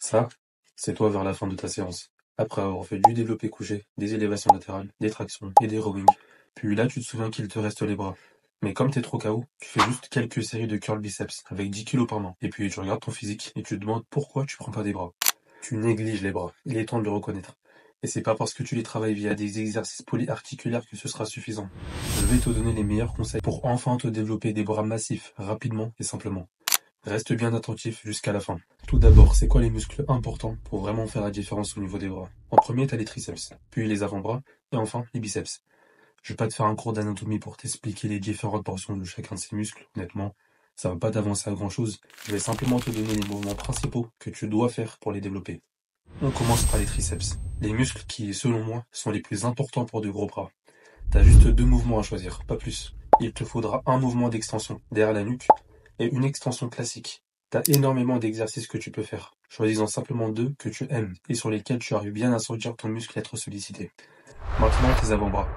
Ça, c'est toi vers la fin de ta séance. Après avoir fait du développé couché, des élévations latérales, des tractions et des rowing. Puis là, tu te souviens qu'il te reste les bras. Mais comme t'es trop KO, tu fais juste quelques séries de curl biceps avec 10 kilos par main. Et puis tu regardes ton physique et tu te demandes pourquoi tu prends pas des bras. Tu négliges les bras. Il est temps de le reconnaître. Et c'est pas parce que tu les travailles via des exercices polyarticulaires que ce sera suffisant. Je vais te donner les meilleurs conseils pour enfin te développer des bras massifs, rapidement et simplement. Reste bien attentif jusqu'à la fin. Tout d'abord, c'est quoi les muscles importants pour vraiment faire la différence au niveau des bras? En premier, t'as les triceps, puis les avant-bras, et enfin les biceps. Je vais pas te faire un cours d'anatomie pour t'expliquer les différentes portions de chacun de ces muscles, honnêtement. Ça va pas t'avancer à grand chose. Je vais simplement te donner les mouvements principaux que tu dois faire pour les développer. On commence par les triceps. Les muscles qui, selon moi, sont les plus importants pour de gros bras. T'as juste deux mouvements à choisir, pas plus. Il te faudra un mouvement d'extension derrière la nuque et une extension classique. T'as énormément d'exercices que tu peux faire. Choisis-en simplement deux que tu aimes et sur lesquels tu arrives bien à sentir ton muscle être sollicité. Maintenant, tes avant-bras.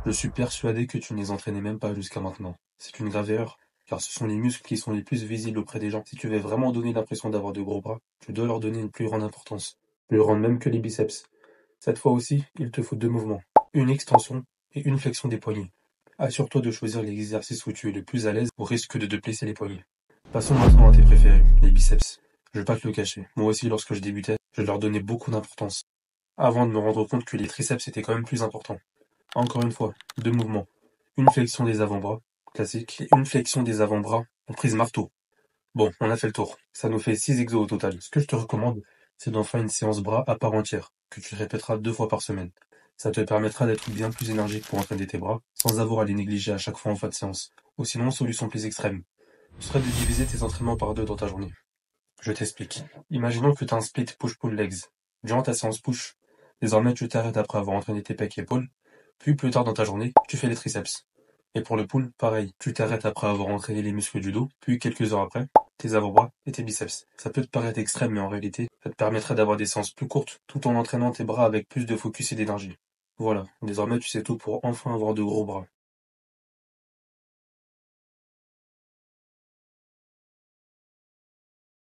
Je suis persuadé que tu ne les entraînais même pas jusqu'à maintenant. C'est une grave erreur, car ce sont les muscles qui sont les plus visibles auprès des gens. Si tu veux vraiment donner l'impression d'avoir de gros bras, tu dois leur donner une plus grande importance. Plus grande même que les biceps. Cette fois aussi, il te faut deux mouvements. Une extension et une flexion des poignets. Assure-toi de choisir l'exercice où tu es le plus à l'aise au risque de te blesser les poignets. Passons maintenant à tes préférés, les biceps. Je vais pas te le cacher. Moi aussi, lorsque je débutais, je leur donnais beaucoup d'importance. Avant de me rendre compte que les triceps étaient quand même plus importants. Encore une fois, deux mouvements. Une flexion des avant-bras, classique, et une flexion des avant-bras en prise marteau. Bon, on a fait le tour. Ça nous fait 6 exos au total. Ce que je te recommande, c'est d'en faire une séance bras à part entière, que tu répéteras 2 fois par semaine. Ça te permettra d'être bien plus énergique pour entraîner tes bras, sans avoir à les négliger à chaque fois en fin de séance. Ou sinon, solution plus extrême, ce serait de diviser tes entraînements par deux dans ta journée. Je t'explique. Imaginons que tu as un split push-pull legs. Durant ta séance push, désormais tu t'arrêtes après avoir entraîné tes pecs et épaules, puis plus tard dans ta journée, tu fais les triceps. Et pour le pull, pareil, tu t'arrêtes après avoir entraîné les muscles du dos, puis quelques heures après, tes avant-bras et tes biceps. Ça peut te paraître extrême, mais en réalité, ça te permettrait d'avoir des séances plus courtes, tout en entraînant tes bras avec plus de focus et d'énergie. Voilà, désormais tu sais tout pour enfin avoir de gros bras.